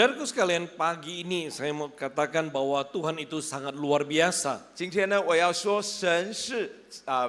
Saudaraku sekalian, pagi ini saya mau katakan bahwa Tuhan itu sangat luar biasa. 今天呢，我要说神是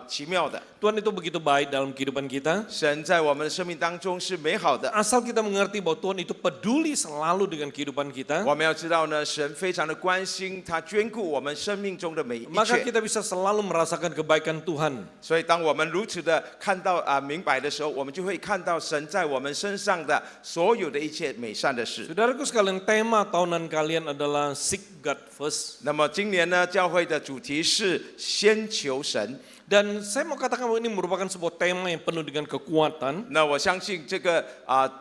奇妙的， Tuhan itu begitu baik dalam kehidupan kita. 神在我们的生命当中是美好的。 Asal kita mengerti bahwa Tuhan itu peduli selalu dengan kehidupan kita, 我们要知道呢，神非常的关心，他眷顾我们生命中的每一 maka 切。 kita bisa selalu merasakan kebaikan Tuhan. 所以，当我们如此的看到明白的时候，我们就会看到神在我们身上的所有的一切美善的事。 Saudaraku sekalian, tema tahunan kalian adalah Seek God First. 那么今年呢，教会的主题是先求神。 Dan saya mau katakan bahwa ini merupakan sebuah tema yang penuh dengan kekuatan. 那我相信这个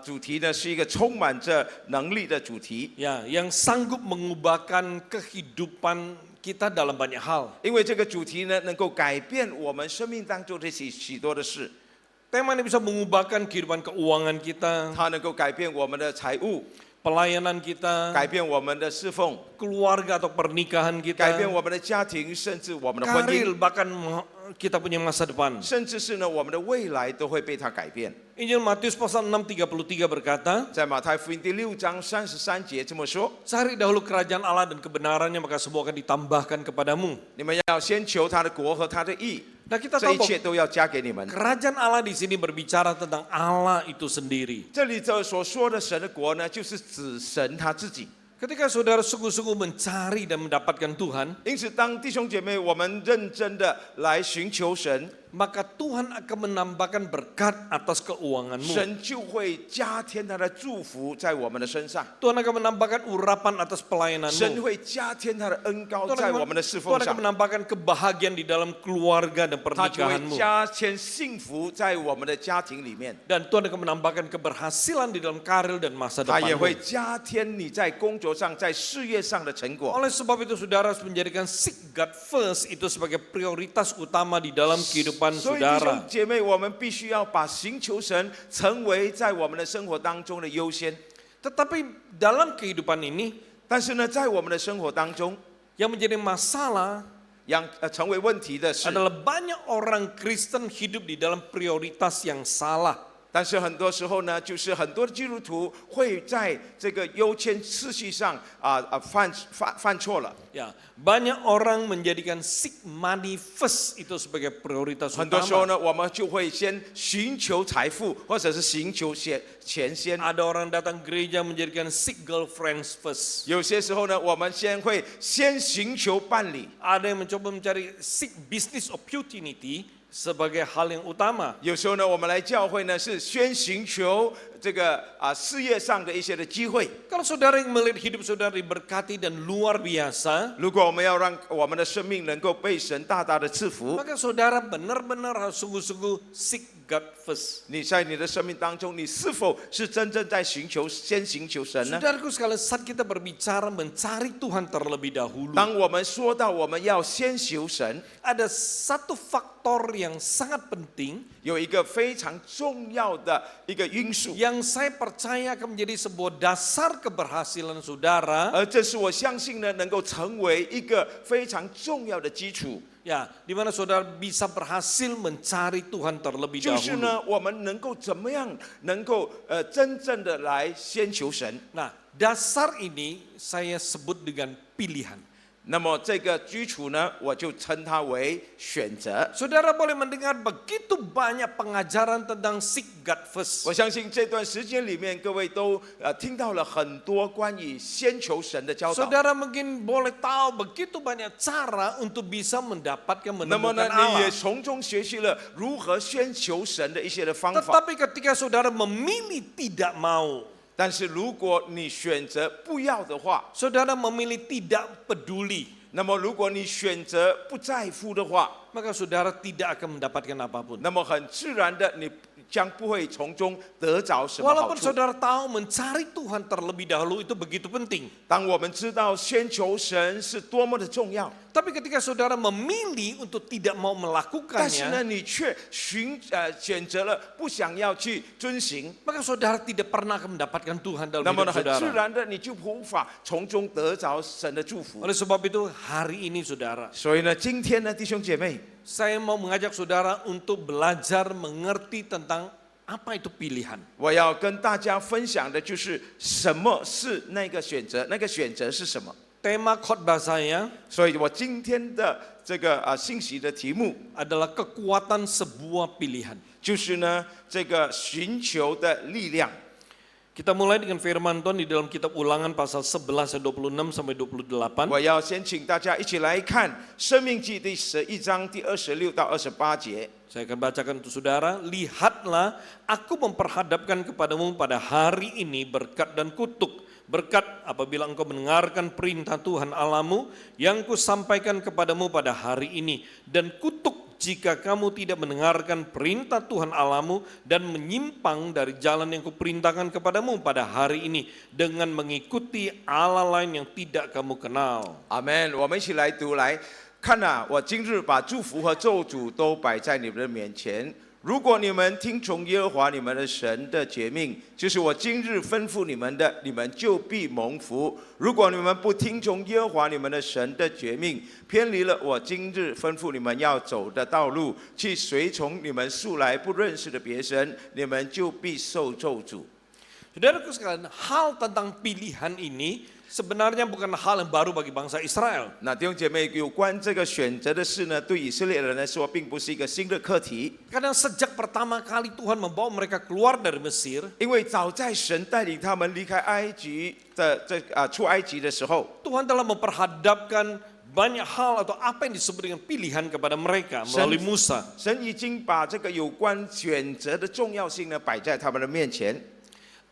主题呢是一个充满着能力的主题， Ya, yang sanggup mengubahkan kehidupan kita dalam banyak hal. 因为这个主题呢能够改变我们生命当中的许多的事， Tema ini bisa mengubahkan kehidupan keuangan kita, 它能够改变我们的财务， pelayanan kita, 改变我们的侍奉， keluarga atau pernikahan 改变 kita, 我们的家庭，甚至我们的婚 karir, 姻， bahkan kita punya masa depan. 甚至是呢我们的未来都会被它改变。 Injil Matius pasal 6:33 berkata, 在马太福音第6章33节这么说： cari dahulu kerajaan Allah dan kebenarannya, maka semua akan ditambahkan kepadamu. 你们要先求他的国和他的义， Nah, kita 这 tahu 一切 bahwa 都要加给你们。 kerajaan Allah di sini berbicara tentang Allah itu sendiri. 这里这所说的神的国呢，就是指神他自己。 Ketika saudara sungguh-sungguh mencari dan mendapatkan Tuhan, 因此，当弟兄姐妹我们认真的来寻求神， maka Tuhan akan menambahkan berkat atas keuanganmu. 神就会加添他的祝福在我们的身上， Tuhan akan menambahkan urapan atas 神 pelayananmu. 会加添他的恩高 Tuhan 在 akan, 我们的侍 Tuhan 奉 akan 上， menambahkan kebahagiaan di dalam keluarga dan 他就会 pernikahanmu. 加添幸福在我们的家庭里面， Dan Tuhan akan menambahkan keberhasilan di dalam karir dan masa 他也会 depanmu. 加添你在工作上、在事业上的成果。 Oleh sebab itu saudara harus menjadikan Seek God First itu sebagai prioritas utama di dalam kehidupan 所以弟兄 saudara. 姐妹，我们必须要把寻求神成为在我们的生活当中的优先。 Tetapi dalam kehidupan ini 但是呢，在我们的生活当中， yang menjadi masalah 成为问题的是， adalah banyak orang Kristen hidup di dalam prioritas yang salah. 但是很多时候呢，就是很多的基督徒会在这个优先次序上犯错了。 Ya, banyak orang menjadikan seek money first itu sebagai prioritas 很多时候 utama. 呢，我们就会先寻求财富，或者是寻求钱先。 Ada orang datang gereja menjadikan seek girlfriends first. 有些时候呢，我们会先寻求伴侣； Ada yang mencoba mencari seek business opportunity sebagai hal yang utama. 有时候呢，我们来教会呢是先寻求这个事业上的一些的机会。 Kalau saudara yang melihat hidup saudara diberkati dan luar biasa, 如果我们要让我们的生命能够被神大大的赐福， maka saudara benar-benar harus sungguh-sungguh seek God first. 你在你的生命当中，你是否是真正在先寻求神呢？ Saudaraku sekalian, saat kita berbicara mencari Tuhan terlebih dahulu, 当我们说到我们要先求神， ada satu faktor yang sangat penting 有一个非常重要的一个因素， yang saya percaya akan menjadi sebuah dasar keberhasilan saudara. 而这是我相信呢，能够成为一个非常重要的基础， Ya, di mana saudara bisa berhasil mencari Tuhan terlebih 就是 dahulu. 呢，我们能够怎么样能够真正的来先求神。 Nah, dasar ini saya sebut dengan pilihan. 那么这个基础呢，我就称它为选择。 Saudara boleh mendengar begitu banyak pengajaran tentang seek God first. 我相信这段时间里面，各位都听到了很多关于先求神的教导。 Saudara mungkin boleh tahu begitu banyak cara untuk bisa mendapatkan 那么呢 menemukan， 你也 Allah. 从中学习了如何先求神的一些的方法。 Tetapi ketika saudara memilih tidak mau, 但是如果你选择不要的话， saudara memilih tidak peduli, 那么如果你选择不在乎的话， maka saudara tidak akan mendapatkan apapun. 那么很自然的你将不会从中得着什么好 Walaupun 处。 saudara tahu mencari Tuhan terlebih dahulu itu begitu penting. 当我们知道先求神是多么的重要， Tapi ketika saudara memilih untuk tidak mau 但是呢， melakukannya, 你却选择了不想要去遵行， maka saudara tidak pernah akan mendapatkan Tuhan dalam 那么呢， hidup 很自 saudara. 然的你就无法从中得着神的祝福。 Oleh sebab itu hari ini saudara, 所以呢，今天呢，弟兄姐妹， saya mau mengajak saudara untuk belajar mengerti tentang apa itu pilihan. 我要跟大家分享的就是什么是那个选择，那个选择是什么。 Tema khotbah saya 所以我今天的这个信息的题目 adalah kekuatan sebuah pilihan. 就是呢这个寻求的力量。 Kita mulai dengan firman Tuhan di dalam kitab Ulangan pasal 11 ayat 26 sampai 28. 我要先请大家一起来看《生命记》第11章第26到28节。 Saya akan bacakan untuk saudara. Lihatlah, aku memperhadapkan kepadamu pada hari ini berkat dan kutuk. Berkat apabila engkau mendengarkan perintah Tuhan Allahmu yang kusampaikan kepadamu pada hari ini. Dan kutuk jika kamu tidak mendengarkan perintah Tuhan Allahmu dan menyimpang dari jalan yang kuperintahkan kepadamu pada hari ini dengan mengikuti Allah lain yang tidak kamu kenal. 阿门。我们一起来读来看啊，我今日把祝福和咒诅都摆在你们的面前。如果你们听从耶和华你们的神的诫命，就是我今日吩咐你们的，你们就必蒙福；如果你们不听从耶和华你们的神的诫命，偏离了我今日吩咐你们要走的道路，去随从你们素来不认识的别神，你们就必受咒诅。 Saudaraku sekalian, hal tentang pilihan ini sebenarnya bukan hal yang baru bagi bangsa Israel. 那弟兄姐妹，有关这个选择的事呢，对以色列人来说，并不是一个新的课题。 Karena sejak pertama kali Tuhan membawa mereka keluar dari Mesir, 因为早在神带领他们离开埃及的出埃及的时候， Tuhan telah memperhadapkan banyak hal atau apa yang disebut dengan pilihan kepada mereka melalui Musa. 神已经把这个有关选择的重要性呢摆在他们的面前。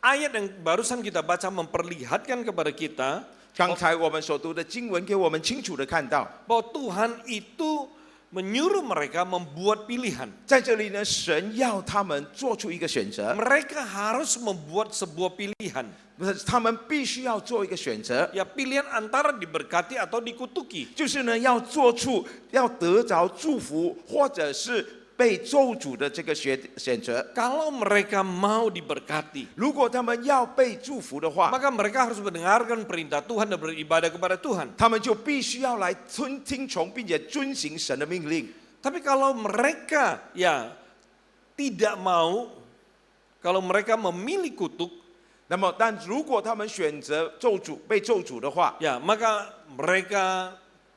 Ayat yang barusan kita baca memperlihatkan kepada kita 刚才我们所读的经文给我们清楚的看到， bahwa Tuhan itu menyuruh mereka membuat pilihan. 在这里呢，神要他们做出一个选择， Mereka harus membuat sebuah pilihan. 他们必须要做一个选择， Ya pilihan antara diberkati atau dikutuki. 就是呢要做出要得着祝福，或者是被咒诅的这个选择。 Kalau mereka mau diberkati, 如果他们要被祝福的话， maka mereka harus mendengarkan perintah Tuhan dan beribadah kepada Tuhan. 他们就必须要来听从，并且遵行神的命令。 Tapi kalau mereka ya tidak mau, kalau mereka memilih kutuk, 那么，但如果他们选择被咒诅的话， ya maka mereka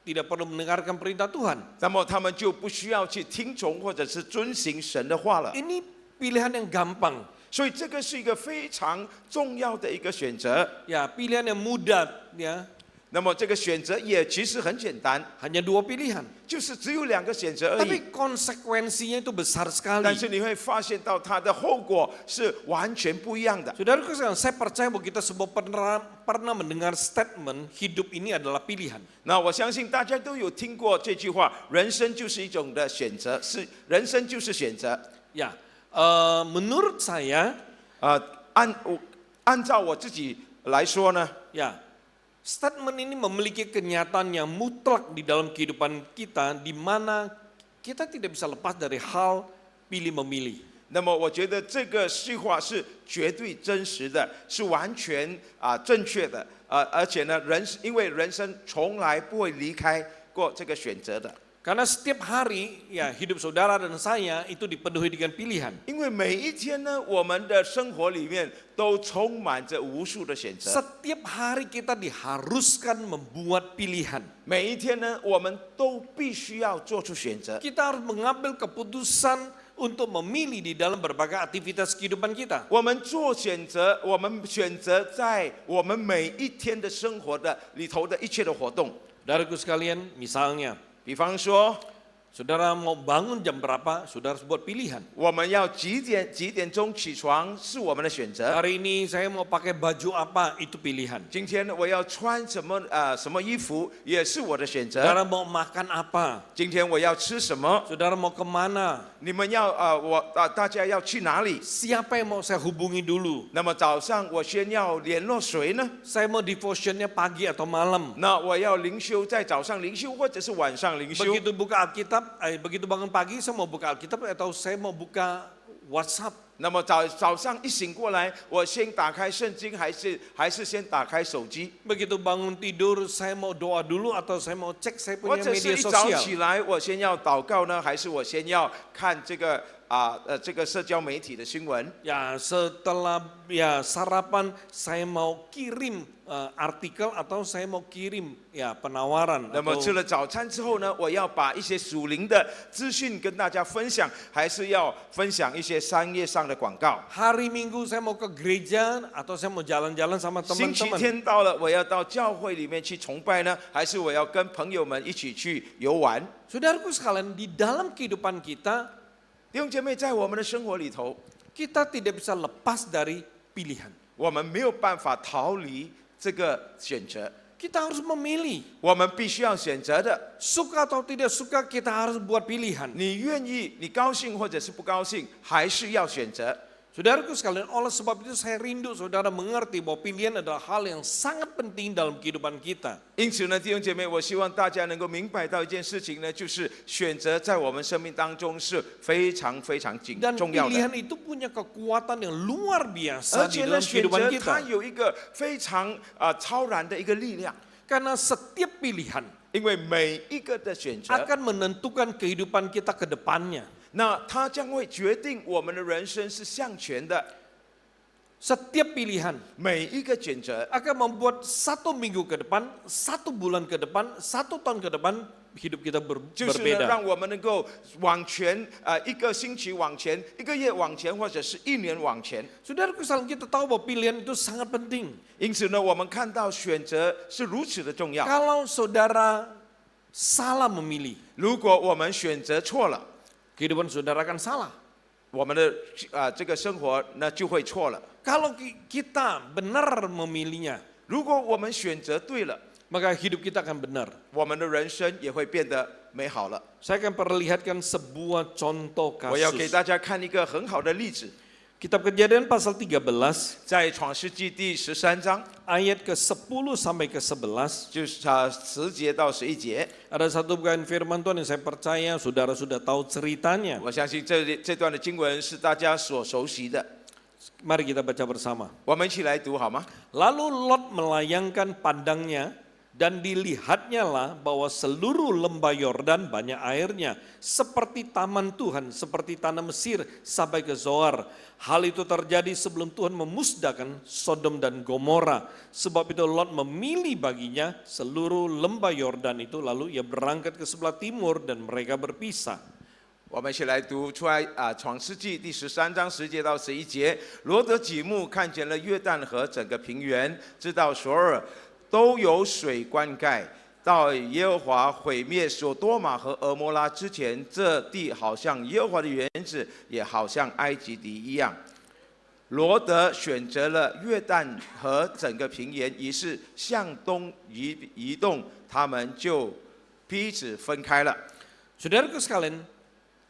tidak perlu mendengarkan perintah Tuhan. 那么他们就不需要去听从或者是遵行神的话了。 Ini pilihan yang gampang, 所以这个是一个非常重要的一个选择。 ya pilihan yang mudah, ya 那么这个选择也其实很简单， hanya 2 pilihan. 就是只有2个选择而已。 Tapi konsekuensinya itu besar 但 sekali. 是你会发现到它的后果是完全不一样的。 Saudaraku sekalian, saya percaya bahwa kita semua pernah mendengar statement hidup ini adalah pilihan. 那我相信大家都有听过这句话：人生就是一种的选择，人生就是选择。 Ya, menurut saya, 按照我自己来说呢， ya statement ini memiliki kenyataan yang mutlak di dalam kehidupan kita, di mana kita tidak bisa lepas dari hal pilih memilih. 那么我觉得这个句话是绝对真实的，是完全正确的，而且呢，因为人生从来不会离开过这个选择的。 Karena setiap hari ya hidup saudara dan saya itu dipenuhi dengan pilihan. 因为每一天呢，我们的生活里面都充满着无数的选择。 Setiap hari kita diharuskan membuat pilihan. 每一天呢，我们都必须要做出选择。 Kita harus mengambil keputusan untuk memilih di dalam berbagai aktivitas kehidupan kita. 我们做选择，我们选择在我们每一天的生活的里头的一切的活动。 Saudaraku sekalian, misalnya 比方说， saudara mau bangun jam berapa, saudara harus buat pilihan. 我们要几点钟起床是我们的选择。 Hari ini saya mau pakai baju apa, itu pilihan. 今天我要穿什么衣服也是我的选择。 Saudara mau makan apa, 今天我要吃什么？ saudara mau kemana, 你们要大家要去哪里？ siapa yang mau saya hubungi dulu. 那么早上我先要联络谁呢？ Saya mau devotionnya pagi atau malam. 那我要灵修，在早上灵修或者是晚上灵修。 Begitu buka Alkitab, begitu bangun pagi saya mau buka Alkitab atau saya mau buka WhatsApp. 那么早上一醒过来，我先打开圣经，还是先打开手机？ Begitu bangun tidur saya mau doa dulu atau saya mau cek saya 或 punya 者是 media 一早 sosial. 起来，我先要祷告呢，还是我先要看这个这个社交媒体的新闻。Ya, setelah ya sarapan saya mau kirim artikel atau saya mau kirim ya penawaran 那么 atau 吃了早餐之后呢，我要把一些属灵的资讯跟大家分享，还是要分享一些商业上的广告。 hari Minggu saya mau ke gereja atau saya mau jalan-jalan sama 星期 teman-teman. 天到了，我要到教会里面去崇拜呢，还是我要跟朋友们一起去游玩？ Saudaraku sekalian, di dalam kehidupan kita, 弟兄姐妹，在我们的生活里头， kita tidak bisa lepas dari pilihan. 我们没有办法逃离这个选择， Kita harus memilih. 我们必须要选择的。 Suka atau tidak suka, kita harus buat pilihan. 你愿意，你高兴或者是不高兴，还是要选择。 Saudaraku sekalian, oleh sebab itu saya rindu saudara mengerti bahwa pilihan adalah hal yang sangat penting dalam kehidupan kita. 因此呢，弟兄姐妹，我希望大家能够明白到一件事情呢，就是选择在我们生命当中是非常非常 Dan 重要的。 pilihan itu punya kekuatan yang luar biasa 而 di 且呢， dalam 选 kehidupan 择它 kita. 有一个非常超然的一个力量， Karena setiap pilihan 因为每一个的选择， akan menentukan kehidupan kita ke depannya. 那它将会决定我们的人生是向前的。 Setiap pilihan 每一个选择 akan membuat 1 minggu ke depan, 1 bulan ke depan, 1 tahun ke depan hidup kita 就是呢， berbeda. 让我们能够往前一个星期往前，一个月往前，或者是一年往前。 Saudaraku sekalian, kita tahu bahwa pilihan itu sangat penting. 因此呢，我们看到选择是如此的重要。 Kalau saudara salah memilih, 如果我们选择错了， kehidupan saudara akan salah. 我们的这个生活呢就会错了。 Kalau kita benar memilihnya, 如果我们选择对了， maka hidup kita akan benar. 我们的人生也会变得美好了。 Saya akan perlihatkan sebuah contoh 我要给 kasus. 大家看一个很好的例子， Kitab Kejadian pasal 13, 在创世纪第13章， ayat ke-10 sampai ke-11. 就是10节到11节。 Ada satu bukan firman Tuhan yang saya percaya saudara sudah tahu ceritanya. 我相信这段的经文是大家所熟悉的， Mari kita baca bersama. 我们一起来读好吗？ Lalu Lot melayangkan pandangnya dan dilihatnya lah bahwa seluruh lembah Yordan banyak airnya seperti taman Tuhan, seperti tanah Mesir sampai ke Zoar. Hal itu terjadi sebelum Tuhan memusnahkan Sodom dan Gomora. Sebab itu Lot memilih baginya seluruh lembah Yordan itu, lalu ia berangkat ke sebelah timur dan mereka berpisah. 我们一起来读出来创世纪第13章10节到11节。罗德几目看见了约旦河整个平原，直到索尔，都有水灌溉。到耶和华毁灭所多玛和俄摩拉之前，这地好像耶和华的园子，也好像埃及地一样。罗德选择了约旦河整个平原，于是向东移动，他们就彼此分开了。 Saudaraku sekalian,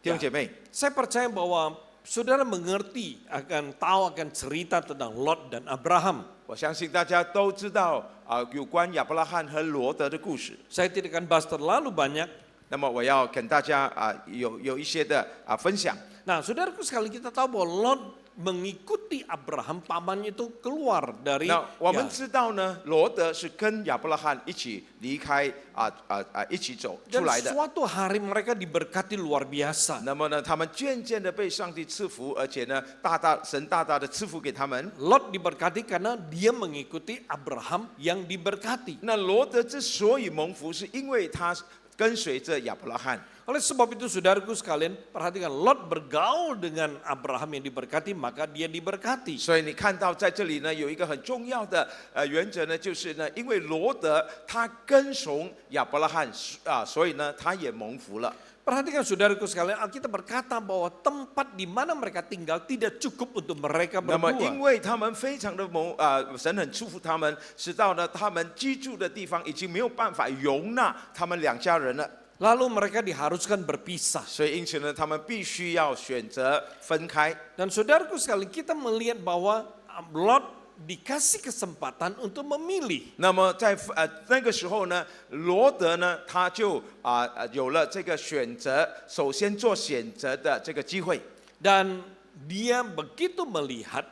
弟兄姐妹， saya percaya bahwa saudara mengerti tahu akan cerita tentang Lot dan Abraham. 我相信大家都知道有关亚伯拉罕和罗德的故事。 Saya tidak akan bahas terlalu banyak. 那么我要跟大家有一些的分享。 Nah, saudaraku sekali kita tahu bahwa Lot mengikuti Abraham, pamannya itu keluar dari 那我们 ya, 知道呢，罗德是跟亚伯拉罕一起离开一起走出 dan 来的。 suatu hari mereka diberkati luar biasa. 那么呢，他们渐渐的被上帝赐福，而且呢，神大大的赐福给他们。 Lot diberkati karena dia mengikuti Abraham yang diberkati. 那罗德之所以蒙福，是因为他跟随着亚伯拉罕。 Oleh sebab itu saudaraku sekalian, perhatikan Lot bergaul dengan Abraham yang diberkati, maka dia diberkati. 所以你看到在这里呢，有一个很重要的原则呢，就是呢，因为罗德他跟从亚伯拉罕所以呢，他也蒙福了。 Perhatikan saudaraku sekalian, Alkitab berkata bahwa tempat di mana mereka tinggal tidak cukup untuk mereka 那么，因 berdua. 为他们非常的神很祝福他们，直到呢，他们居住的地方已经没有办法容纳他们两家人了， Lalu mereka diharuskan berpisah. 所以因此呢，他们必须要选择分开。 Dan saudaraku sekalian, kita melihat bahwa Lot dikasih kesempatan untuk memilih. 那么在那个时候呢，罗德呢，他就有了这个选择，首先做选择的这个机会。 Dan dia begitu melihat,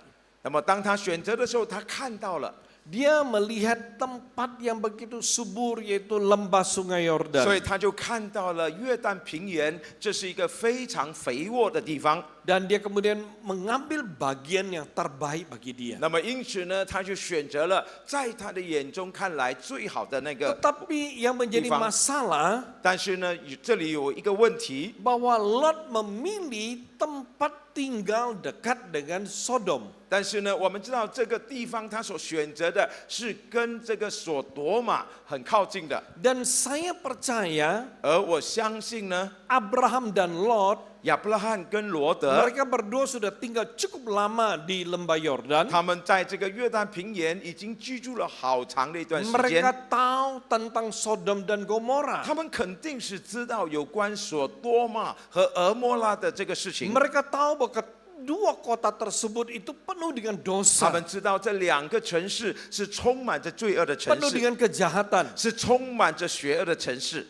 那么当他选择的时候，他看到了， dia melihat tempat yang begitu subur yaitu lembah Sungai 所以 Yordan. 他就看到了约旦平原，这是一个非常肥沃的地方。 Dan dia kemudian mengambil bagian yang terbaik bagi dia. 那么因此呢，他就选择了在他的眼中看来最好的那个。 Tetapi yang menjadi Difang. masalah 但是呢，这里有一个问题， bahwa Lot memilih tempat tinggal dekat dengan Sodom. 但是呢，我们知道这个地方他所选择的是跟这个所多玛很靠近的， Dan saya percaya 而我相信呢， Abraham dan Lot 亚伯拉罕跟罗德， mereka berdua sudah tinggal cukup lama di lembah Yordan. 他们在这个约旦平原已经居住了好长的一段时 Mereka 间， tahu tentang Sodom dan Gomora. 他们肯定是知道有关所多玛和俄摩拉的这个事情。 Mereka tahu bahwa kedua kota tersebut itu penuh dengan 他 dosa, 们知道这两个城市是充满着罪恶的城 penuh 市， dengan kejahatan. 是充满着邪恶的城市。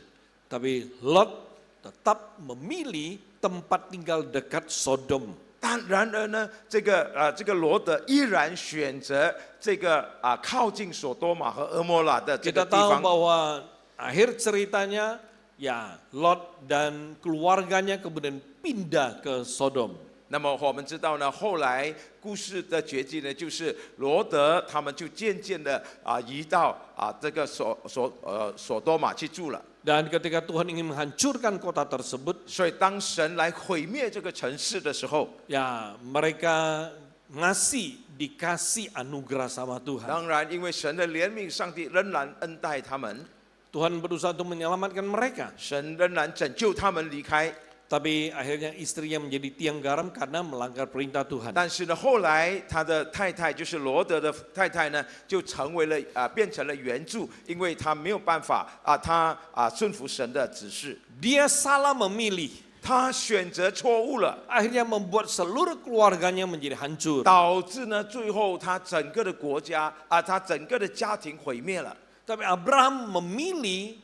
Tapi Lot tetap memilih tempat tinggal dekat Sodom. 但然而呢，这个罗德依然选择这个靠近所多玛和俄摩拉的这个 Kita 地 tahu 方。 bahwa akhir ceritanya ya Lot dan keluarganya kemudian pindah ke Sodom. 那么我们知道呢，后来故事的结局呢，就是罗德他们就渐渐的移到这个所多玛去住了。 Dan ketika Tuhan ingin menghancurkan kota tersebut, 所以当神来毁灭这个城市的时候， ya mereka dikasih anugerah sama Tuhan. 当然因为神的怜悯，上帝仍然恩待他们， Tuhan berusaha untuk menyelamatkan mereka. 神仍然拯救他们离开。 Tapi akhirnya istrinya menjadi tiang garam karena melanggar perintah Tuhan. 但是呢，后来他的太太就是罗德的太太呢，就成为了变成了原著，因为他没有办法他顺服神的指示， Dia salah memilih. 他选择错误了， Akhirnya membuat seluruh keluarganya menjadi hancur. 导致呢最后他整个的国家他整个的家庭毁灭了。 Tapi Abraham memilih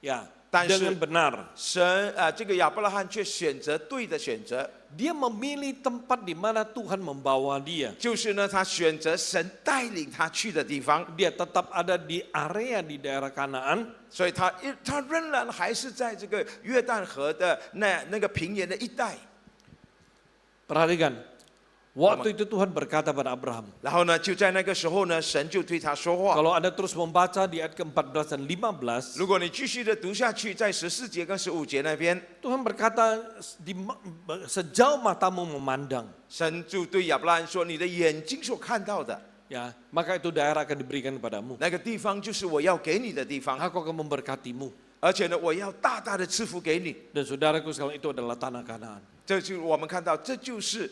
ya 但是 dengan benar. 神这个亚伯拉罕却选择对的选择， Dia memilih tempat di mana Tuhan membawa dia. 就是呢他选择神带领他去的地方， Dia tetap ada di area di daerah Kanaan. 所以他仍然还是在这个约旦河的那个平原的一带。 Perhatikan, waktu itu Tuhan berkata pada Abraham. 然后呢，就在那个时候呢，神就对他说话。 Kalau Anda terus membaca di ayat ke-14 dan 15, 如果你继续的读下去，在14节跟15节那边， Tuhan berkata sejauh matamu memandang, 神就对亚伯拉罕说：“你的眼睛所看到的 ya, maka itu daerah akan diberikan kepadamu. 那个地方，就是我要给你的地方， Aku akan memberkatimu. 而且呢，我要大大的赐福给你。” Dan saudaraku sekalian, itu adalah tanah Kanaan. 这就我们看到，这就是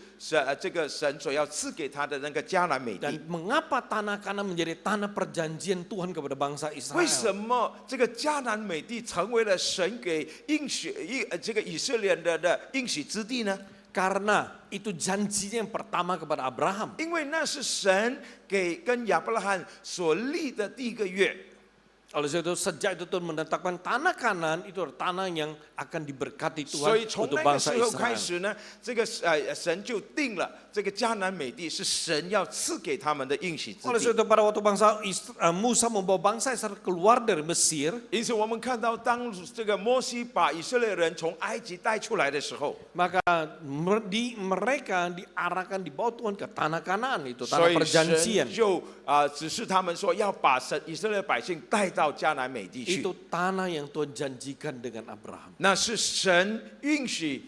这个神所要赐给他的那个迦南美地。 Dan mengapa tanah Kanaan menjadi tanah perjanjian Tuhan kepada bangsa 为什 Israel? 么这个迦南美地成为了神给这个以色列人的应许之地呢？ Karena itu janjinya yang pertama kepada Abraham. 因为那是神跟亚伯拉罕所立的第一个约。 Oleh sebab itu sejak itu Tuhan menetapkan tanah Kanaan itu adalah tanah yang akan diberkati 所以 Tuhan 从 untuk 那个 bangsa 时候开 Israel. 始呢，这个神就定了这个迦南美地是神要赐给他们的应许之 Oleh 地。 sebab itu pada waktu Musa membawa bangsa Israel keluar dari Mesir, 因此我们看到，当这个摩西把以色列人从埃及带出来的时候， maka mereka diarahkan dibawa Tuhan ke tanah Kanaan, itu 所 tanah 以 perjanjian. 神就指示他们说，要把以色列百姓带到迦南美地去。 Itu tanah yang Tuhan janjikan dengan Abraham. 那是神允许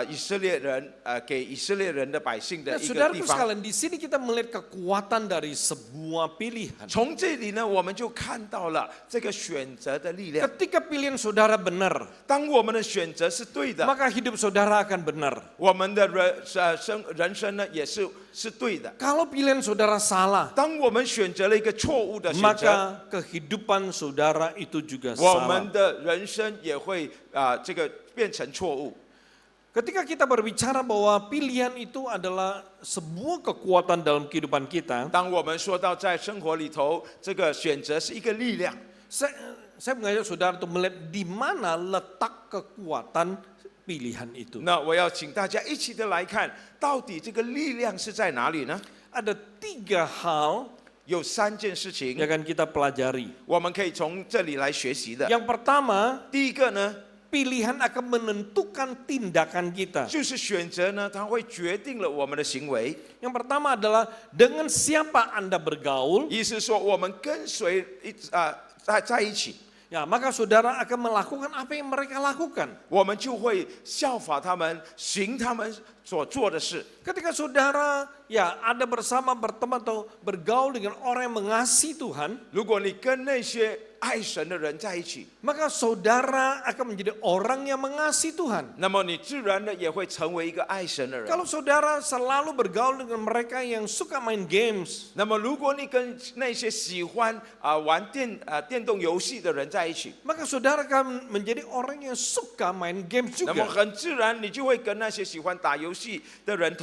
以色列人给以色列人的百姓的 Nah, 一个地 saudaraku 方。 sekalian, di sini kita melihat kekuatan dari sebuah pilihan. 从这里呢，我们就看到了这个选择的力量。 Ketika pilihan saudara benar, 当我们的选择是对的， maka hidup saudara akan benar. 我们的人生呢也是对的。 Kalau pilihan saudara salah, 当我们选择了一个错误的选择， maka kehidupan saudara itu juga 我 salah. 们的人生也会这个变成错误。 Ketika kita berbicara bahwa pilihan itu adalah sebuah kekuatan dalam kehidupan kita, 当我们说到在生活里头，这个选择是一个力量， saya mengajak saudara untuk melihat di mana letak kekuatan pilihan itu. 那我要请大家一起的来看，到底这个力量是在哪里呢？ Ada 3 hal 有3件事情 yang akan kita pelajari. 我们可以从这里来学习的。 Yang pertama, 第一个呢， pilihan akan menentukan tindakan kita. 就是选择呢，它会决定了我们的行为。 Yang pertama adalah dengan siapa Anda bergaul, 意思是说，我们跟随在一起， ya maka saudara akan melakukan apa yang mereka lakukan. 我们就会效法他们，行他们所做的事。 Ketika saudara ya ada bersama berteman atau bergaul dengan orang yang mengasihi Tuhan, 如果你跟那些爱神的人在一起， maka saudara akan menjadi orang yang mengasihi Tuhan. 那么你自然的也会成为一个爱神的人。 Kalau saudara selalu bergaul dengan mereka yang suka main games, 那么如果你跟那些喜欢玩电动游戏的人在一起， maka saudara akan menjadi orang yang suka main games 那么 juga. 很自然你就会跟那些喜欢打游戏的人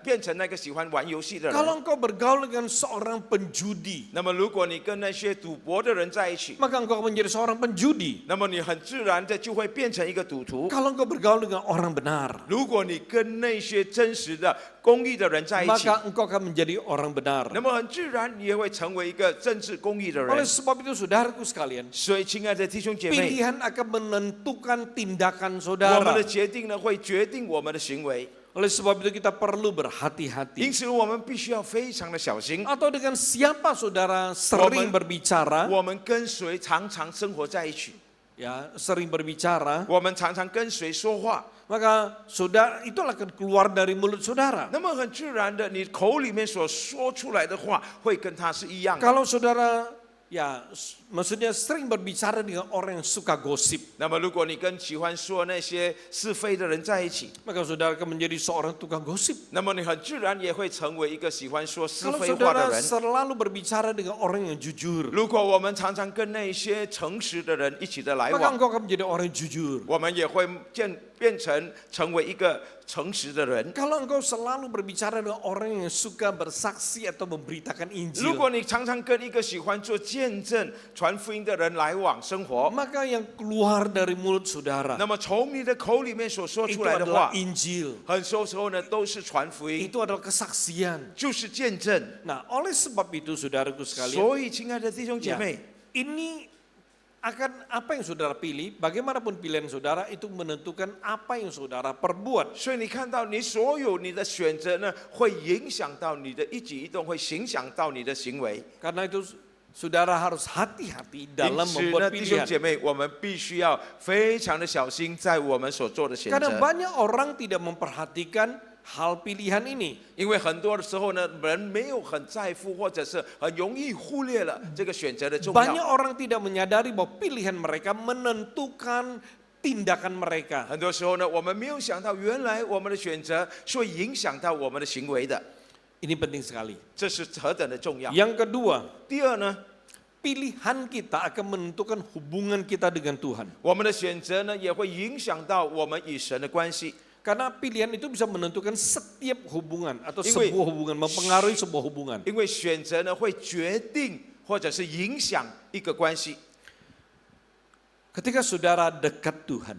变成那个喜欢玩游戏的人。 Kalau engkau bergaul dengan seorang penjudi, 那么如果你跟那些赌博的人在一起， maka engkau akan menjadi seorang penjudi. 那么你很自然的就会变成一个赌徒。 Kalau engkau bergaul dengan orang benar, 如果你跟那些真实的公义的人在一起， maka engkau akan menjadi orang benar. 那么很自然你也会成为一个政治公义的 Oleh 人。 sebab itu saudaraku sekalian, 所以，亲爱的弟兄姐妹， pilihan akan menentukan tindakan 我们 saudara. 的决定呢会决定我们的行为， Oleh sebab itu kita perlu berhati-hati. 因此我们必须要非常的小心。 Atau dengan siapa saudara sering berbicara, 我们跟谁常常生活在一起， ya sering berbicara, 我们常常跟谁说话， maka saudara itulah akan keluar dari mulut saudara. 那么很自然的，你口里面所说出来的话会跟他是一样的。 Kalau saudara ya maksudnya sering berbicara dengan orang yang suka gosip, 那么如果你跟喜欢说那些是非的人在一起， maka saudara akan menjadi seorang tukang gosip. 那么你很自然也会成为一个喜欢说是 Kalau 非话的 saudara 人。 selalu berbicara dengan orang yang jujur, 如果我们常常跟那些诚实的人一起的来 maka 往， engkau akan menjadi orang yang jujur. 我们也会变成为一个诚实的人。 Kalau engkau selalu berbicara dengan orang yang suka bersaksi atau memberitakan 如 Injil, 果你常常跟一个喜欢做见证、传福音的人来往生活， maka yang keluar dari mulut saudara 那么从你的口里面所说 itu 出来的 adalah 话， Injil, 很多时候呢都是传福音， itu adalah kesaksian. 就是见证。 Nah, oleh sebab itu saudaraku sekalian, 所以，亲爱的弟兄姐 ya, 妹， ini akan apa yang saudara pilih, bagaimanapun pilihan saudara itu menentukan apa yang saudara perbuat. 所以你看到你所有你的选择呢，会影响到你的一举一动，会影响到你的行为。 Karena itu saudara harus hati-hati 因 dalam 此呢， membuat 弟兄 pilihan. 姐妹，我们必须要非常的小心，在我们所做的选 Karena 择。 banyak orang tidak memperhatikan hal pilihan ini. 因为很多的时候呢，人没有很在乎，或者是很容易忽略了这个选择的重 Banyak 要。 orang tidak menyadari bahwa pilihan mereka menentukan tindakan mereka. 很多时候呢，我们没有想到，原来我们的选择是会影响到我们的行为的， Ini penting sekali. 这是何等的重要。 Yang kedua, 第二呢， pilihan kita akan menentukan hubungan kita dengan Tuhan. 我们的选择呢，也会影响到我们与神的关系。 Karena pilihan itu bisa menentukan setiap hubungan atau因为- sebuah hubungan, mempengaruhi sebuah hubungan. 因为选择呢，会决定或者是影响一个关系。 Ketika saudara dekat Tuhan,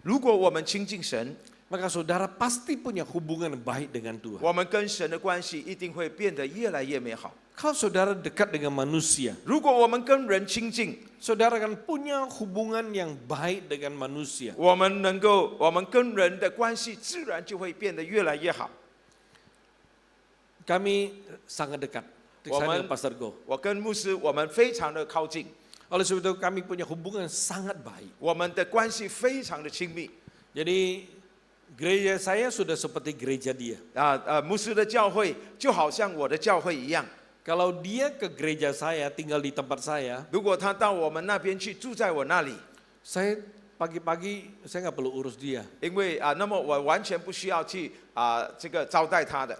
如果我们亲近神， maka saudara pasti punya hubungan baik dengan Tuhan. 我们跟神的关系一定会变得越来越美好。 Kalau saudara dekat dengan manusia, 如果我们跟人亲近， saudara akan punya hubungan yang baik dengan manusia. 我们跟人的关系自然就会变得越来越好。 Kami sangat dekat. Saya Waman- dengan Pastor Go. 我跟牧师，我们非常的靠近， Oleh sebab itu kami punya hubungan sangat baik. 我们的关系非常的亲密。 Jadi gereja saya sudah seperti gereja dia. 牧师的教会就好像我的教会一样。 Kalau dia ke gereja saya, tinggal di tempat saya, 如果他到我们那边去，住在我那里， saya pagi-pagi saya nggak perlu urus dia. 因为那么我完全不需要去这个招待他的。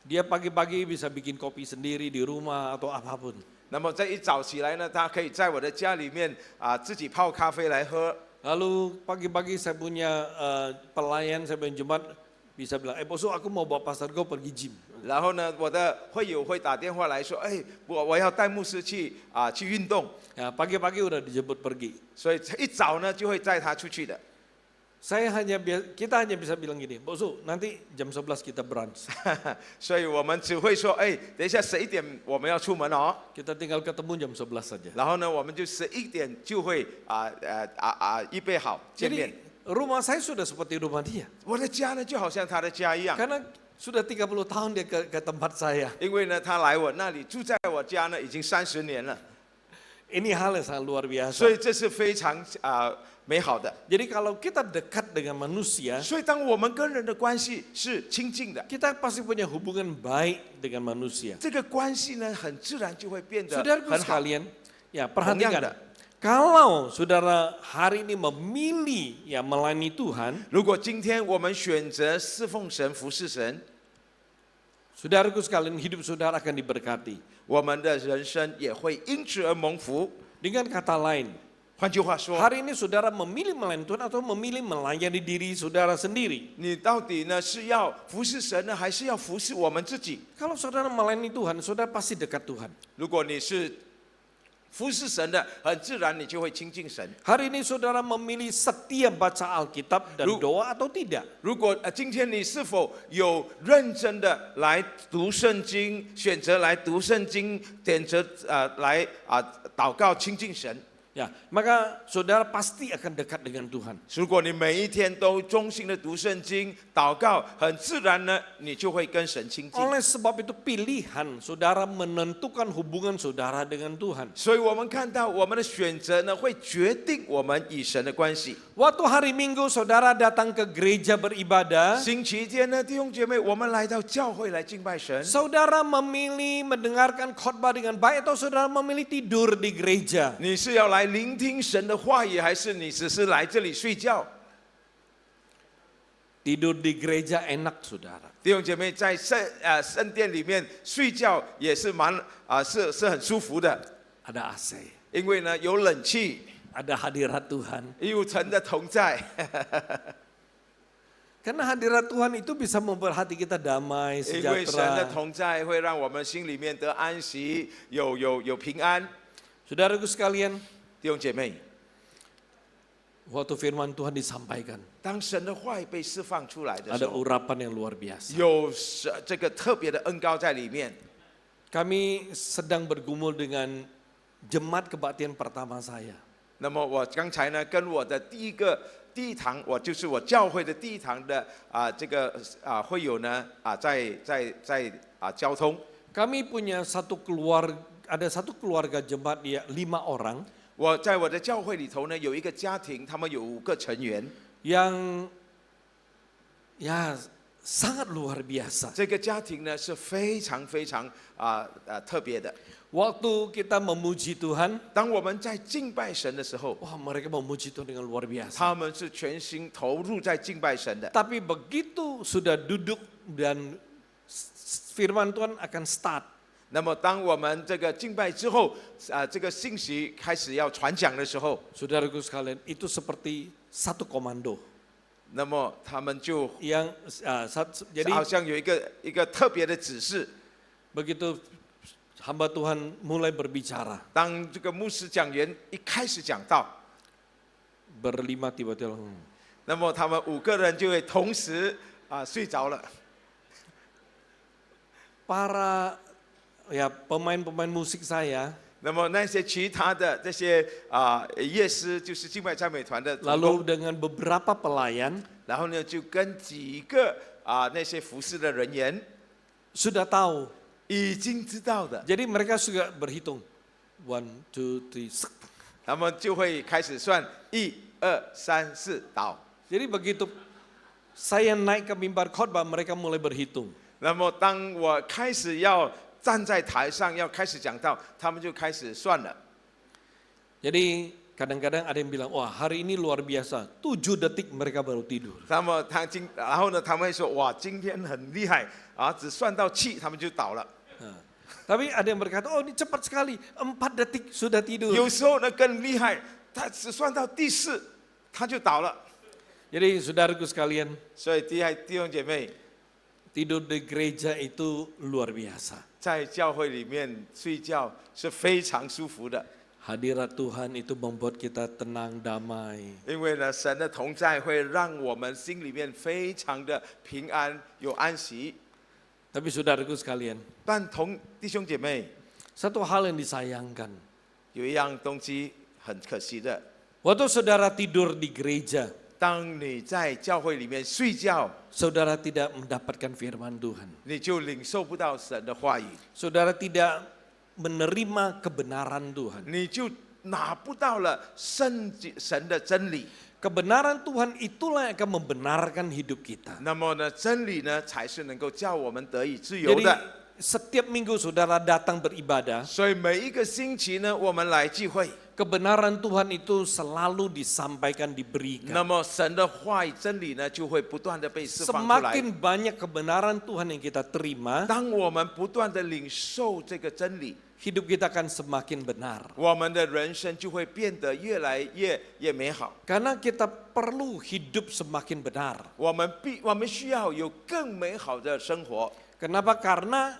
Dia pagi-pagi bisa bikin kopi sendiri di rumah atau apapun. 那么这一早起来呢，他可以在我的家里面自己泡咖啡来喝。 Lalu pagi-pagi saya punya pelayan, saya punya jemaat bisa bilang, bosku aku mau bawa Pastor Go pergi gym. 然后呢，我的会友会打电话来说，哎，我要带牧师去去运动， Ya, pagi-pagi udah dijemput pergi. 所以一早呢就会带他出去的。Kita hanya bisa bilang gini, Bosu, nanti jam 11 kita brunch. 所以我们只会说，哎，等一下11点我们要出门哦。 Kita tinggal ketemu jam 11 saja. 然后呢，我们就11点就会预备好见面。 Jadi rumah saya sudah seperti rumah dia. 我的家呢，就好像他的家一样， Karena sudah 30 tahun dia ke tempat saya. 因为呢，他来我那里住在我家呢，已经30年了， Ini hal yang sangat luar 所 biasa. 以这是非常美好的。 Jadi kalau kita dekat dengan manusia, 所以当我们跟人的关系是亲近的， kita pasti punya hubungan baik dengan manusia. 这个关系呢，很自然就会变得 Saudaraku 很好。 sekalian, ya 同样 perhatikan. 的， Kalau saudara hari ini memilih ya melayani Tuhan, 如果今天我们选择侍奉神、服侍神， saudaraku sekalian, hidup saudara akan diberkati. 我们的人生也会因此而蒙福。 Dengan kata lain, 换句话说， hari ini saudara memilih melayani Tuhan atau memilih melayani diri saudara sendiri? 你到底呢是要服侍神呢，还是要服侍我们自己？ Kalau saudara melayani Tuhan, saudara pasti dekat Tuhan. 如果你是服侍神的，很自然你就会亲近神。 Hari ini saudara memilih setia baca Alkitab dan doa atau tidak? 如果今天你是否有认真的来读圣经，选择来读圣经，选择来祷告亲近神？ Ya, maka saudara pasti akan dekat dengan Tuhan. 如果你每一天都忠心的读圣经、祷告，很自然呢，你就会跟神亲近。 Oleh sebab itu pilihan saudara menentukan hubungan saudara dengan Tuhan. 所以我们看到我们的选择呢，会决定我们与神的关系。 Waktu hari Minggu saudara datang ke gereja beribadah, 星期天呢，弟兄姐妹，我们来到教会来敬拜神。 saudara memilih mendengarkan khotbah dengan baik atau saudara memilih tidur di gereja? 你是要来聆听神的话语，还是你只是来这里睡觉？ Tidur di gereja enak saudara. 弟兄姐妹，在圣殿里面睡觉也是是很舒服的， Ada AC, 因为呢有冷气， ada hadirat Tuhan. 有神的同在。 Karena hadirat Tuhan itu bisa membuat hati kita damai, 因为神的 sejahtera. 同在会让我们心里面得安息，有平安。 Saudaraku sekalian, 弟兄姐妹， waktu firman Tuhan disampaikan, 当神的话语被释放出来的时 ada 候， urapan yang luar biasa. 有这个特别的恩膏在里面。 Kami sedang bergumul dengan jemaat kebaktian pertama saya. 那么我刚才呢，跟我的第一堂，我就是我教会的第一堂的这个会友呢在交通。 Kami punya ada satu keluarga jemaat dia 5 orang 我在我的教会里头呢，有一个家庭，他们有5个成员。 yang ya sangat luar biasa. 这个家庭呢是非常非常特别的。 Waktu kita memuji Tuhan, 当我们在敬拜神的时候， wah mereka memuji Tuhan dengan luar biasa. 他们是全心投入在敬拜神的。 Tapi begitu sudah duduk dan firman Tuhan akan start, 那么当我们这个敬拜之后，这个信息开始要传讲的时候， saudaraku sekalian, itu seperti satu komando. 那么他们就 Yang 好像有一个特别的指示。 begitu hamba Tuhan mulai berbicara, 当这个牧师讲员一开始讲道， berlima tiba-tiba 那么他们5个人就会同时睡着了。 para pemain-pemain musik saya 那么那些其他的这些乐师，就是敬拜赞美团的同 lalu 工， dengan beberapa pelayan 然后呢就跟几个那些服侍的人员 sudah tahu. 已经知道的， Jadi mereka sudah berhitung 1, 2, 3. 他们就会开始算1、2、3、4倒。 Jadi begitu saya naik ke mimbar khotbah, mereka mulai berhitung. 那么当我开始要站在台上要开始讲道，他们就开始算了。 Jadi kadang-kadang ada yang bilang, wah hari ini luar biasa, 7 detik mereka baru tidur. 然后呢，他们会说哇，今天很厉害只算到7，他们就倒了。 Tapi ada yang berkata, oh ini cepat sekali, 4 detik sudah tidur. 有时候呢更厉害，他只算到第4，他就倒了。 Jadi saudaraku sekalian, 所以弟兄姐妹， tidur di gereja itu luar biasa. 在教会里面睡觉是非常舒服的。Hadirat Tuhan itu membuat kita tenang, damai. 因为呢，神的同在会让我们心里面非常的平安，有安息。 Tapi saudaraku sekalian, 但弟兄姐妹， satu hal yang disayangkan. 有一样东西很可惜的， Waktu saudara tidur di gereja, 当你在教会里面睡觉， saudara tidak mendapatkan firman Tuhan. 你就领受不到神的话语， Saudara tidak menerima kebenaran Tuhan. 你就拿不到了神的真理。 Kebenaran Tuhan itulah yang akan membenarkan hidup kita. 那么呢，真理呢，才是能够叫我们得以自由 Jadi 的。 setiap minggu saudara datang beribadah, 所以每一个星期呢，我们来聚会， kebenaran Tuhan itu selalu disampaikan, diberikan. 那么神的话语、真理呢，就会不断的被释放出来。 Semakin banyak kebenaran Tuhan yang kita terima, 当我们不断的领受这个真理， hidup kita akan semakin benar. 我们的人生就会变得越来越美好。 Karena kita perlu hidup semakin benar. 我们需要有更美好的生活。 Kenapa? Karena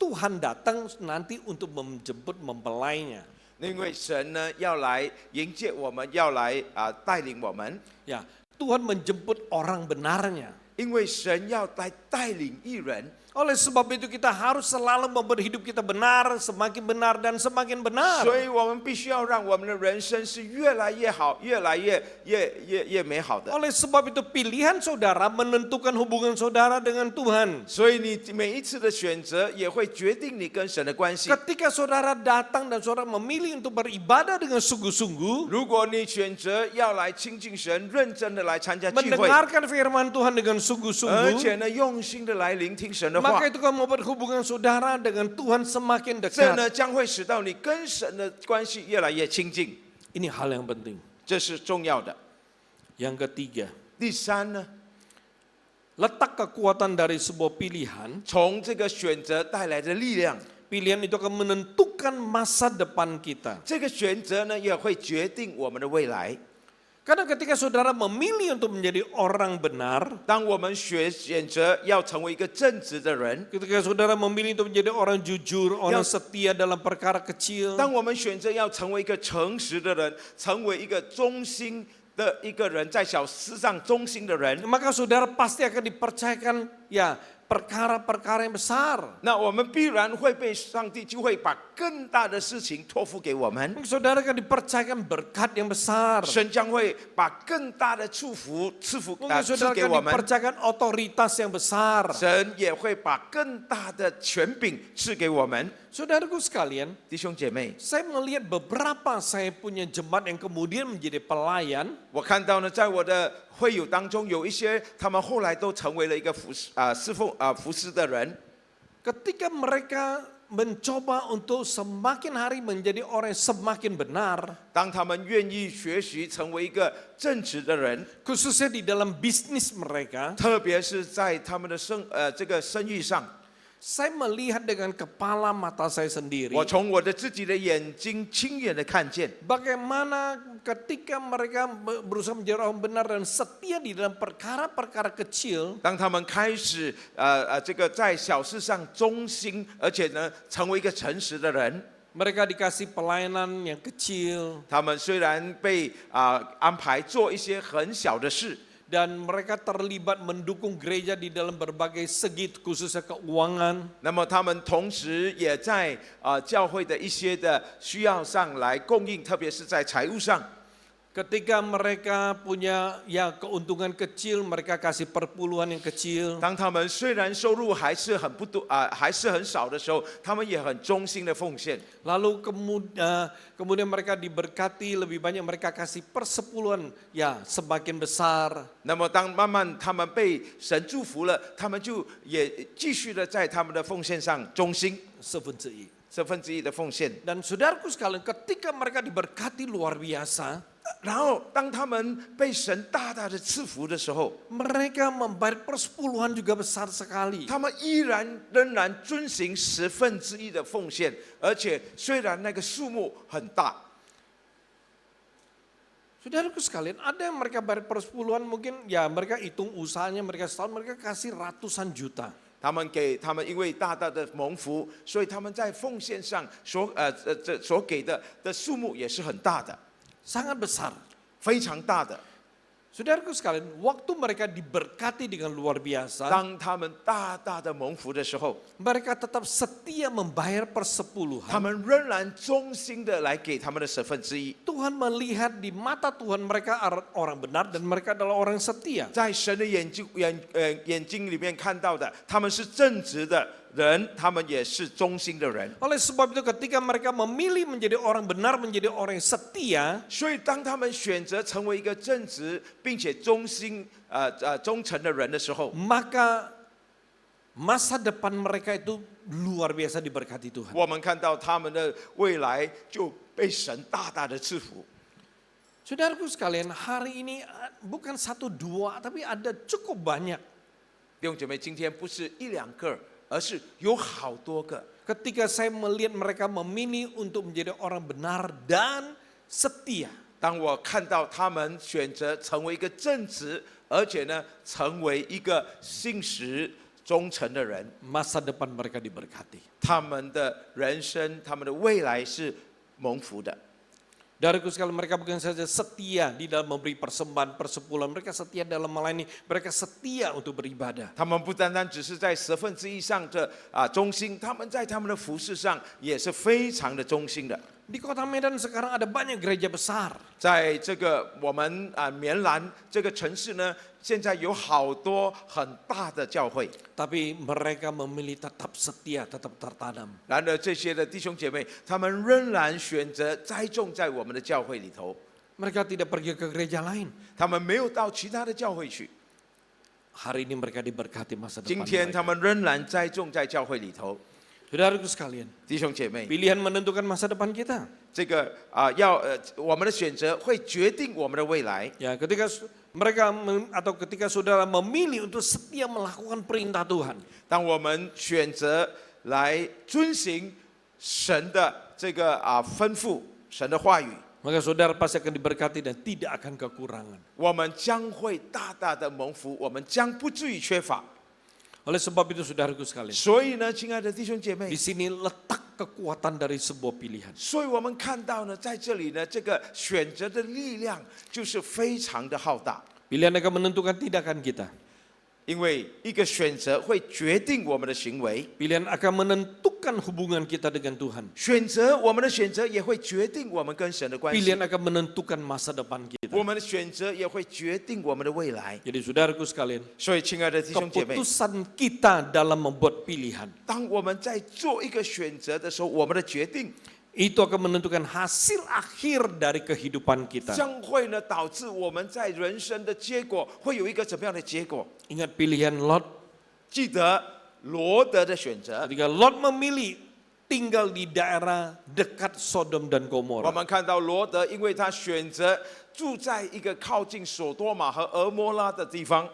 Tuhan datang nanti untuk menjemput mempelainya. 因为神呢要来迎接我们，要来带领我们。 Ya, Tuhan menjemput orang benarnya. 因为神要来带领义人， Oleh sebab itu kita harus selalu membuat hidup kita benar, semakin benar dan semakin benar. 所以我们必须要让我们的人生是越来越好，越来越美好的。 Oleh sebab itu pilihan saudara menentukan hubungan saudara dengan Tuhan. 所以你每一次的选择也会决定你跟神的关系。 Ketika saudara datang dan saudara memilih untuk beribadah dengan sungguh-sungguh, 如果你选择要来亲近神，认真的来参加聚会， mendengarkan firman Tuhan dengan 而 sungguh-sungguh, 且呢用心的来聆听神的话 maka，itu akan membuat hubungan saudara dengan Tuhan semakin 这 dekat. 呢将会使到你跟神的关系越来越亲近， Ini hal yang penting. 这是重要的。 Yang ketiga, 第三呢， letak kekuatan dari sebuah pilihan. 从这个选择带来的力量， Pilihan itu akan menentukan masa depan kita. 这个选择呢也会决定我们的未来。 Karena ketika saudara memilih untuk menjadi orang benar, 当我们选择要成为一个正直的人， ketika saudara memilih untuk menjadi orang jujur, orang setia dalam perkara kecil, 当我们选择要成为一个诚实的人，成为一个忠心的一个人，在小事上忠心的人， maka saudara pasti akan dipercayakan ya perkara-perkara yang besar. 那我们必然会被上帝就会把更大的事情托付给我们。 Saudara akan dipercayakan berkat yang besar. 神将会把更大的祝福赐 Mungkin 赐 saudara 给 akan 我们， dipercayakan otoritas yang besar. 神也会把更大的权柄赐给我们。 Saudaraku sekalian, 弟兄姐妹， saya melihat beberapa saya punya jemaat yang kemudian menjadi pelayan. 我看到呢，在我的会友当中，有一些他们后来都成为了一个服侍的人。 Ketika mereka mencoba untuk semakin hari menjadi orang yang semakin benar, 当他们愿意学习成为一个正直的人， khususnya di dalam bisnis mereka, 特别是在他们的这个生意上， saya melihat dengan kepala mata saya sendiri 我从我的自己的眼睛亲眼的看见， bagaimana ketika mereka berusaha menjadi orang benar dan setia di dalam perkara-perkara kecil, 当他们开始这个在小事上忠心，而且呢成为一个诚实的人， mereka dikasih pelayanan yang kecil 他们虽然被安排做一些很小的事， dan mereka terlibat mendukung gereja di dalam berbagai segi khususnya keuangan. 那么他们同时也在教会的一些的需要上来供应，特别是在财务上。 Ketika mereka punya ya keuntungan kecil, mereka kasih perpuluhan yang kecil. 当他们虽然收入还是很不多还是很少的时候，他们也很忠心的奉献。 Lalu kemudian mereka diberkati lebih banyak, mereka kasih persepuluhan ya semakin besar. 那么当慢慢他们被神祝福了，他们就也继续的在他们的奉献上忠心，1/4的奉献。 Dan saudaraku sekalian, ketika mereka diberkati luar biasa, 然后当他们被神大大的赐福的时候， mereka membayar persepuluhan juga besar sekali. 他们仍然遵行1/10的奉献，而且虽然那个数目很大。 Saudaraku sekalian, ada yang mereka bayar persepuluhan mungkin ya mereka hitung usahanya mereka setahun mereka kasih ratusan juta. 他们因为大大的蒙福，所以他们在奉献上所给的数目也是很大的， sangat besar. 非常大的。 Saudaraku sekalian, waktu mereka diberkati dengan luar biasa, 当他们大大的蒙福的时候， mereka tetap setia membayar 他 persepuluhan. 们仍然忠心的来给他们的1/10。 Tuhan melihat di mata Tuhan mereka orang benar dan mereka adalah orang setia. 在神的眼睛里面看到的，他们是正直的人，他们也是忠心的人。 Oleh sebab itu ketika mereka memilih menjadi orang benar, menjadi orang yang setia, 所以当他们选择成为一个正直并且忠诚的人的时候， maka masa depan mereka itu luar biasa diberkati Tuhan. 我们看到他们的未来就被神大大的赐福。 Saudaraku sekalian, hari ini bukan 1, 2, tapi ada cukup banyak. 弟兄姐妹，今天不是1、2个，而是有好多个。 Ketika saya melihat mereka memilih untuk menjadi orang benar dan setia. 当我看到他们选择成为一个正直，而且呢，成为一个信实忠诚的人， Masa depan mereka diberkati. 他们的人生、他们的未来是蒙福的。 Dariku sekalian, mereka bukan saja setia di dalam memberi persembahan, persepuluhan. Mereka setia dalam melayani. Mereka setia untuk beribadah. 他们不单单只是在1/10上的忠心，他们在他们的服事上也是非常的忠心的。 Di kota Medan sekarang ada banyak gereja besar. 在这个我们棉兰这个城市呢，现在有好多很大的教会， Tapi mereka memilih tetap setia, tetap tertanam. 然而这些的弟兄姐妹，他们仍然选择栽种在我们的教会里头， Mereka tidak pergi ke gereja lain. 他们没有到其他的教会去。 Hari ini mereka diberkati masa 今 depan 天他 mereka. 们仍然栽种在教会里头， Saudaraku sekalian, 弟兄姐妹， pilihan menentukan masa depan kita. 这个我们的选择会决定我们的未来。 Ya, ketika ketika saudara memilih untuk setia melakukan perintah Tuhan. 当我们选择来遵行神的这个吩咐，神的话语， Maka saudara pasti akan diberkati dan tidak akan kekurangan. 我们将会大大的蒙福，我们将不至于缺乏。 Oleh sebab itu saudaraku sekalian, 所以呢，亲爱的弟兄姐 di 妹， sini letak kekuatan dari sebuah pilihan. 所以我们看到呢，在这里呢，这个选择的力量就是非常的浩大， Pilihan akan menentukan tindakan kita. 因为一个选择会决定我们的行为， Pilihan akan menentukan hubungan kita dengan Tuhan. 我们的选择也会决定我们跟神的关系， Pilihan akan menentukan masa depan kita. 我们的选择也会决定我们的未来。 Jadi saudaraku sekalian, 所以，亲爱的弟兄姐妹， keputusan kita dalam membuat pilihan 当我们在做一个选择的时候，我们的决定 itu akan menentukan hasil akhir dari kehidupan kita. 将会呢导致我们在人生的结果会有一个怎么样的结果？ Ingat pilihan Lot. 记得罗德的选择， Ketika Lot memilih tinggal di daerah dekat Sodom dan 我 Gomora. 们看到罗德，因为他选择住在一个靠近索多玛和俄摩拉的地方，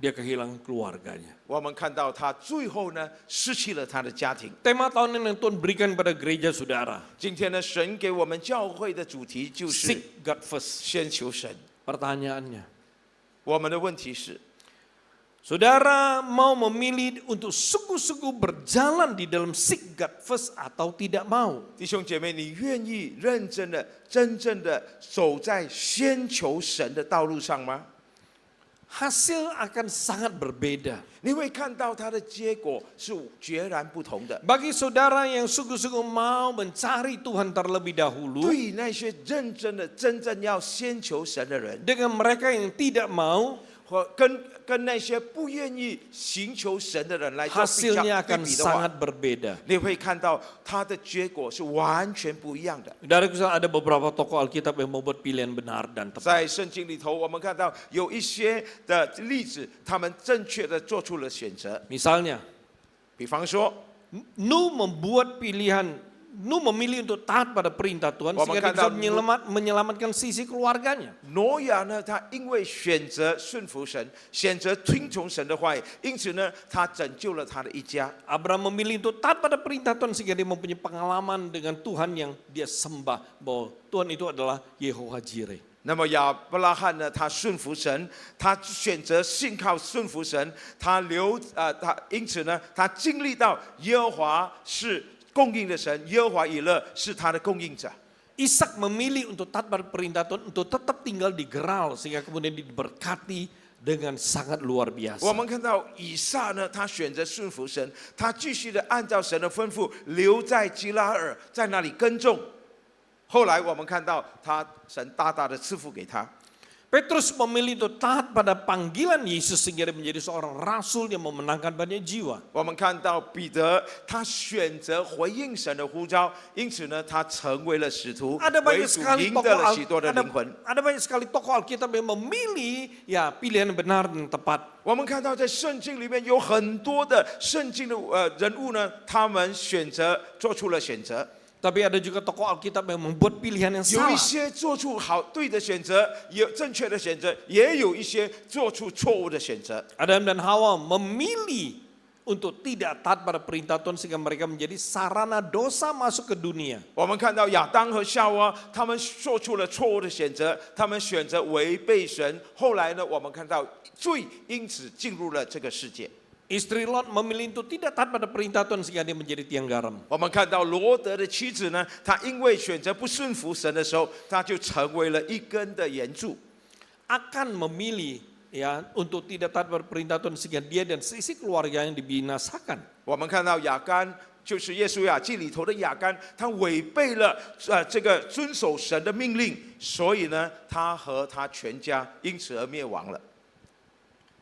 Dia kehilangan keluarganya. 我们看到他最后呢失去了他的家庭。 Tema tahun ini yang Tuhan berikan pada gereja saudara. 今天呢，神给我们教会的主题就是 Seek God first. 先求神。 Pertanyaannya, 我们的问题是， saudara mau memilih untuk sungguh-sungguh berjalan di dalam seek God first atau tidak mau? 弟兄姐妹，你愿意认真的、真正的走在先求神的道路上吗？ Hasil akan sangat berbeda. 你会看到它的结果是截然不同的。 Bagi saudara yang sungguh-sungguh mau mencari Tuhan terlebih dahulu, 对于那些认真的、真正要先求神的人， dengan mereka yang tidak mau, 或跟那些不愿意寻求神的人来做比较 hasilnya 对 akan 比的话， sangat berbeda. 你会看到它的结果是完全不一样的。 Dari ada beberapa tokoh Alkitab yang membuat pilihan benar dan tepat. 在圣经里头，我们看到有一些的例子，他们正确的做出了选择。 Misalnya, 比方说， Nuh memilih untuk taat pada perintah Tuhan Wah, sehingga dia makanya bisa menyelamatkan sisi keluarganya. 挪亚呢，他因为选择顺服神，选择听从神的话语，因此呢，他拯救了他的一家。 Abraham memilih untuk taat pada perintah Tuhan sehingga dia mempunyai pengalaman dengan Tuhan yang dia sembah bahwa Tuhan itu adalah Yehovah Jireh. 那么亚伯拉罕呢，他顺服神，他选择信靠顺服神，他因此呢，他经历到耶和华是供应的神，耶和华以勒是他的供应者。Ishak memilih untuk taat pada perintah Tuhan, untuk tetap tinggal di Gerar sehingga kemudian diberkati dengan sangat luar biasa. 我们看到以撒呢，他选择顺服神，他继续的按照神的吩咐留在基拉尔，在那里耕种。后来我们看到神大大的赐福给他。 Petrus memilih untuk taat pada panggilan Yesus sehingga dia menjadi seorang rasul yang memenangkan banyak jiwa. 我们看到彼得，他选择回应神的呼召，因此呢，他成为了使徒， Ada 为 banyak 主 sekali 赢得了许多的灵魂。 ada banyak sekali tokoh Alkitab yang memilih ya pilihan yang benar dan tepat. 我们看到在圣经里面有很多的圣经的人物呢，他们做出了选择。 Tapi ada juga tokoh Alkitab yang membuat pilihan yang 有一 salah. 些做出对的选择，有正确的选择，也有一些做出错误的选择。 Adam dan Hawa memilih untuk tidak taat pada perintah Tuhan sehingga mereka menjadi sarana dosa masuk ke dunia. 我们看到亚当和夏娃，他们做出了错误的选择，他们选择违背神。后来呢，我们看到罪因此进入了这个世界。 Istri Lot memilih untuk tidak taat pada perintah Tuhan sehingga dia menjadi tiang garam. 我们看到罗德的妻子呢，她因为选择不顺服神的时候，她就成为了一根的岩柱。 Akan memilih ya untuk tidak taat pada perintah Tuhan sehingga dia dan seisi keluarga yang dibinasakan. 我们看到亚干，就是耶稣雅记里头的亚干，他违背了这个遵守神的命令，所以呢，他和他全家因此而灭亡了。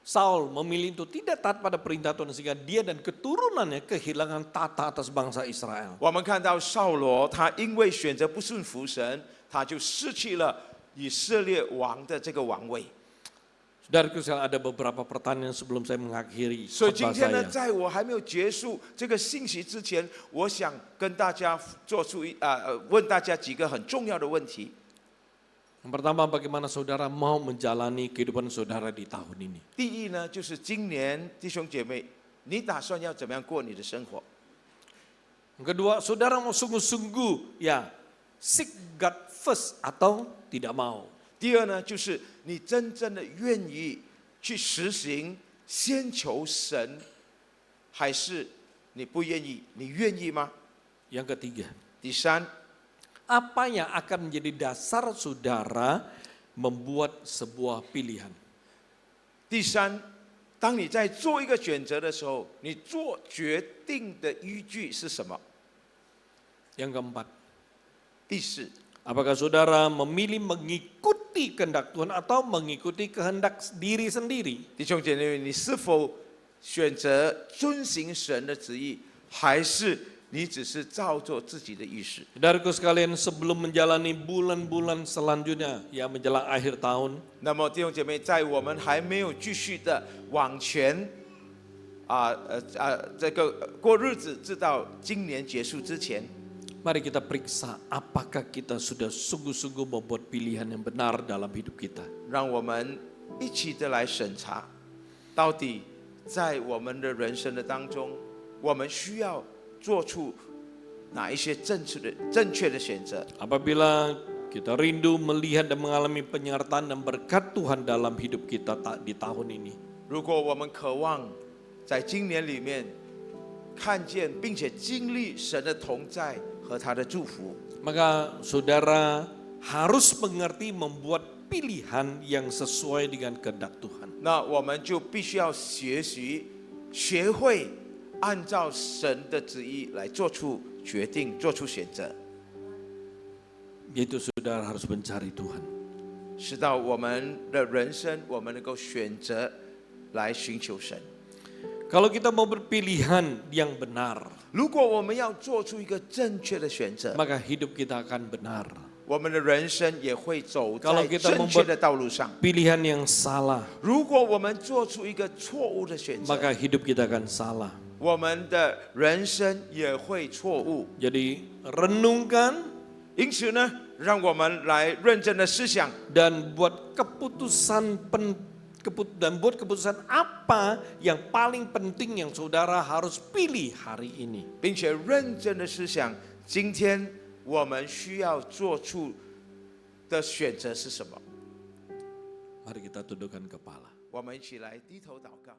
Saul memilih untuk tidak taat pada perintah Tuhan sehingga dia dan keturunannya kehilangan tata atas bangsa Israel. 我们看到扫罗，他因为选择不顺服神，他就失去了以色列王的这个王位。 Saudaraku sekalian, ada beberapa pertanyaan sebelum saya mengakhiri 所以今 khotbah 天呢， saya. 在我还没有结束这个信息之前，我想跟大家问大家几个很重要的问题。 Yang pertama, bagaimana saudara mau menjalani kehidupan saudara di tahun ini? 第一呢，就是今年弟兄姐妹，你打算要怎么样过你的生活？ Yang kedua, saudara mau sungguh-sungguh ya seek God first atau tidak mau? 第二呢，就是你真正的愿意去实行先求神，还是你不愿意？你愿意吗？ Yang ketiga, 第三， apa yang akan menjadi dasar saudara membuat sebuah pilihan? 第三，当你在做一个选择的时候，你做决定的依据是什么？ Yang keempat, 第四， apakah saudara memilih mengikuti kehendak Tuhan atau mengikuti kehendak diri sendiri? 弟兄姐妹，你是否选择遵行神的旨意，还是你只是照做自己的意识？ Saudaraku sekalian, sebelum menjalani bulan-bulan selanjutnya, ya menjelang akhir tahun, 那么弟兄姐妹，在我们还没有继续的往前这个过日子，直到今年结束之前， mari kita periksa apakah kita sudah sungguh-sungguh membuat pilihan yang benar dalam hidup kita. 让我们一起的来审查，到底在我们的人生的当中，我们需要做出哪一些正确的选择？ Apabila kita rindu melihat dan mengalami penyertaan dan berkat Tuhan dalam hidup kita di tahun ini, 如果我们渴望在今年里面看见并且经历神的同在和他的祝福， maka saudara harus mengerti membuat pilihan yang sesuai dengan kehendak Tuhan. 那我们就必须要学会按照神的旨意来做出决定，做出选择， Yaitu saudara harus mencari Tuhan. 直到我们的人生，我们能够选择来寻求神。 Kalau kita mau berpilihan yang benar, 如果我们要做出一个正确的选择， maka hidup kita akan benar. 我们的人生也会走 Kalau 在 kita 正确的道路上。 Pilihan yang salah, 如果我们做出一个错误的选择， maka hidup kita akan salah. 我们的人生也会错误。 Jadi renungkan 因此呢，让我们来认真的思想， dan buat keputusan apa yang paling penting yang saudara harus pilih hari ini. 并且认真的思想，今天我们需要做出的选择是什么？ Mari kita tundukkan kepala. 我们一起来低头祷告。